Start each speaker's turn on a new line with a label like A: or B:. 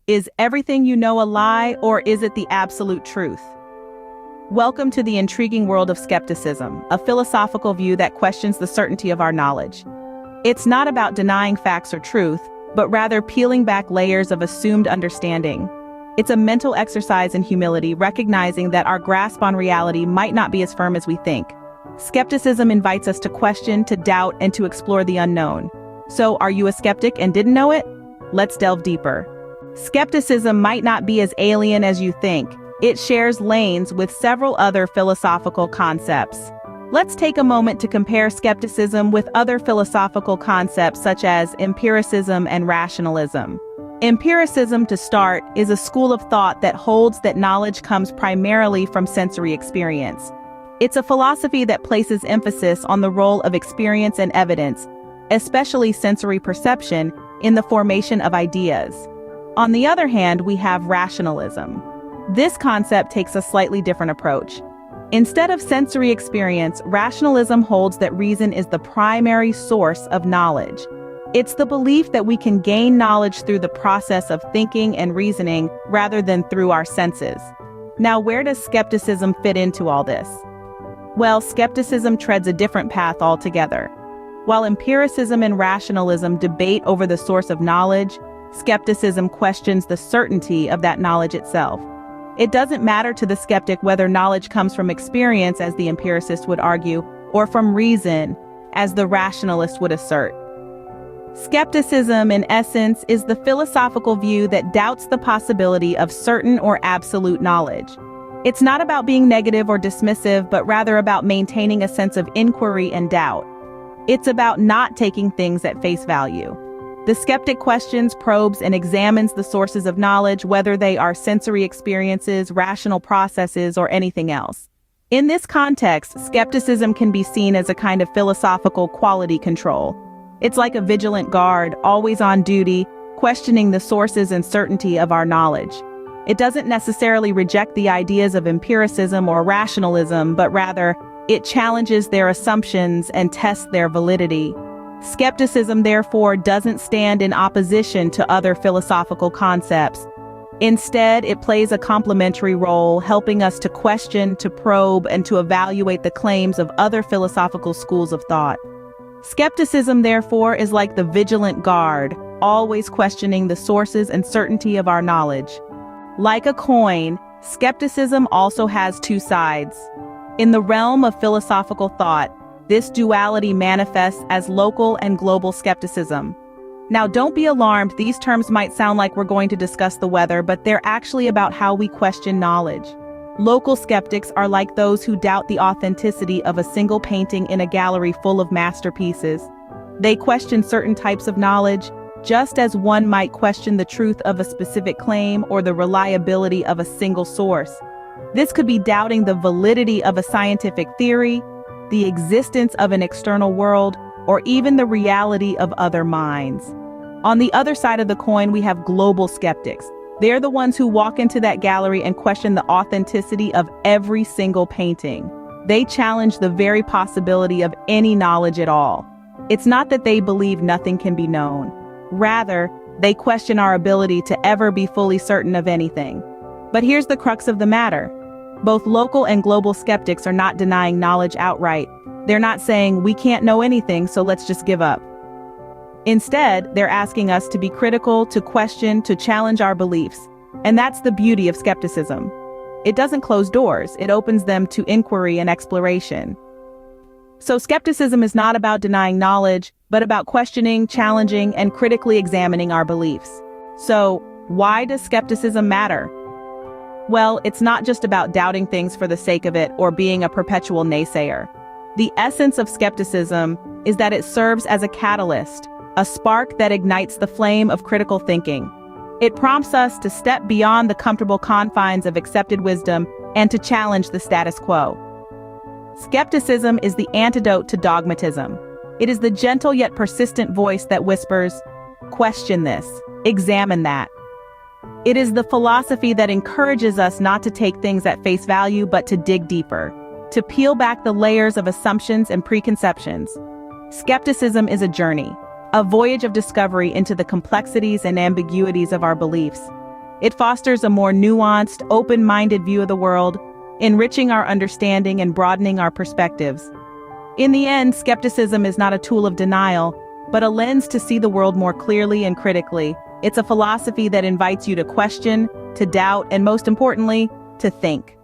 A: Is everything you know a lie, or is it the absolute truth? Welcome to the intriguing world of skepticism, a philosophical view that questions the certainty of our knowledge. It's not about denying facts or truth, but rather peeling back layers of assumed understanding. It's a mental exercise in humility, recognizing that our grasp on reality might not be as firm as we think. Skepticism invites us to question, to doubt, and to explore the unknown. So, are you a skeptic and didn't know it? Let's delve deeper. Skepticism might not be as alien as you think. It shares lanes with several other philosophical concepts. Let's take a moment to compare skepticism with other philosophical concepts such as empiricism and rationalism. Empiricism, to start, is a school of thought that holds that knowledge comes primarily from sensory experience. It's a philosophy that places emphasis on the role of experience and evidence, especially sensory perception, in the formation of ideas. On the other hand, we have rationalism. This concept takes a slightly different approach. Instead of sensory experience, rationalism holds that reason is the primary source of knowledge. It's the belief that we can gain knowledge through the process of thinking and reasoning rather than through our senses. Now, where does skepticism fit into all this? Well, skepticism treads a different path altogether. While empiricism and rationalism debate over the source of knowledge, skepticism questions the certainty of that knowledge itself. It doesn't matter to the skeptic whether knowledge comes from experience, as the empiricist would argue, or from reason, as the rationalist would assert. Skepticism, in essence, is the philosophical view that doubts the possibility of certain or absolute knowledge. It's not about being negative or dismissive, but rather about maintaining a sense of inquiry and doubt. It's about not taking things at face value. The skeptic questions, probes, and examines the sources of knowledge, whether they are sensory experiences, rational processes, or anything else. In this context, skepticism can be seen as a kind of philosophical quality control. It's like a vigilant guard, always on duty, questioning the sources and certainty of our knowledge. It doesn't necessarily reject the ideas of empiricism or rationalism, but rather, it challenges their assumptions and tests their validity. Skepticism, therefore, doesn't stand in opposition to other philosophical concepts. Instead, it plays a complementary role, helping us to question, to probe, and to evaluate the claims of other philosophical schools of thought. Skepticism, therefore, is like the vigilant guard, always questioning the sources and certainty of our knowledge. Like a coin, skepticism also has two sides. In the realm of philosophical thought, this duality manifests as local and global skepticism. Now, don't be alarmed, these terms might sound like we're going to discuss the weather, but they're actually about how we question knowledge. Local skeptics are like those who doubt the authenticity of a single painting in a gallery full of masterpieces. They question certain types of knowledge, just as one might question the truth of a specific claim or the reliability of a single source. This could be doubting the validity of a scientific theory, the existence of an external world, or even the reality of other minds. On the other side of the coin, we have global skeptics. They're the ones who walk into that gallery and question the authenticity of every single painting. They challenge the very possibility of any knowledge at all. It's not that they believe nothing can be known. Rather, they question our ability to ever be fully certain of anything. But here's the crux of the matter. Both local and global skeptics are not denying knowledge outright. They're not saying, we can't know anything, so let's just give up. Instead, they're asking us to be critical, to question, to challenge our beliefs. And that's the beauty of skepticism. It doesn't close doors, it opens them to inquiry and exploration. So skepticism is not about denying knowledge, but about questioning, challenging, and critically examining our beliefs. So, why does skepticism matter? Well, it's not just about doubting things for the sake of it or being a perpetual naysayer. The essence of skepticism is that it serves as a catalyst, a spark that ignites the flame of critical thinking. It prompts us to step beyond the comfortable confines of accepted wisdom and to challenge the status quo. Skepticism is the antidote to dogmatism. It is the gentle yet persistent voice that whispers, question this, examine that. It is the philosophy that encourages us not to take things at face value but to dig deeper, to peel back the layers of assumptions and preconceptions. Skepticism is a journey, a voyage of discovery into the complexities and ambiguities of our beliefs. It fosters a more nuanced, open-minded view of the world, enriching our understanding and broadening our perspectives. In the end, skepticism is not a tool of denial, but a lens to see the world more clearly and critically. It's a philosophy that invites you to question, to doubt, and most importantly, to think.